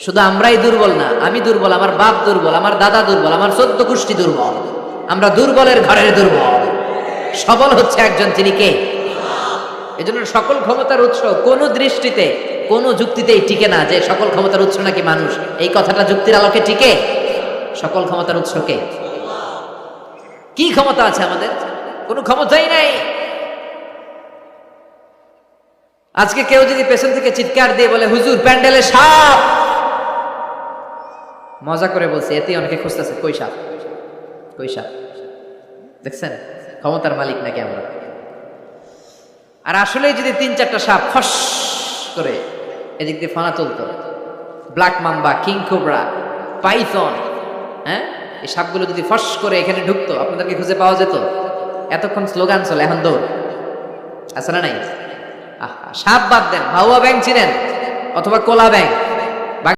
শুধু আমরাই দুর্বল না, আমি দুর্বল, আমার বাপ দুর্বল, আমার দাদা দুর্বল, আমার 14 গোষ্ঠী দুর্বল। আমরা দুর্বলের ঘরের দুর্বল। সবল হচ্ছে একজন, তিনি কে? এজন্য সকল ক্ষমতার উৎস কোন দৃষ্টিতে, কোন যুক্তিতেই টিকে না যে সকল ক্ষমতার উৎস নাকি মানুষ। এই কথাটা যুক্তির আলোকে টিকে? সকল ক্ষমতার উৎস কে? কি ক্ষমতা আছে আমাদের? কোনো ক্ষমতাই নাই। আজকে কেউ যদি পেছন থেকে চিৎকার দিয়ে বলে, হুজুর প্যান্ডেলে সাপ, মজা করে বলছি, এতে অনেকে খুঁজতেছে কই সাপ, কই সাপ। দেখছেন ক্ষমতার মালিক নাকি আমরা? আর আসলেই যদি 3-4টা সাপ ফস করে এদিক দিয়ে ফানা তুলতো, black mamba, king cobra, python, হ্যাঁ, এই সাপগুলো যদি ফস করে এখানে ঢুকতো, আপনাদেরকে খুঁজে পাওয়া যেত? এতক্ষণ স্লোগান চলে, এখন দৌড়। আছে না নাই? সাপ বাদ দেন, ভাউয়া ব্যাং চিনেন? অথবা কোলা ব্যাং?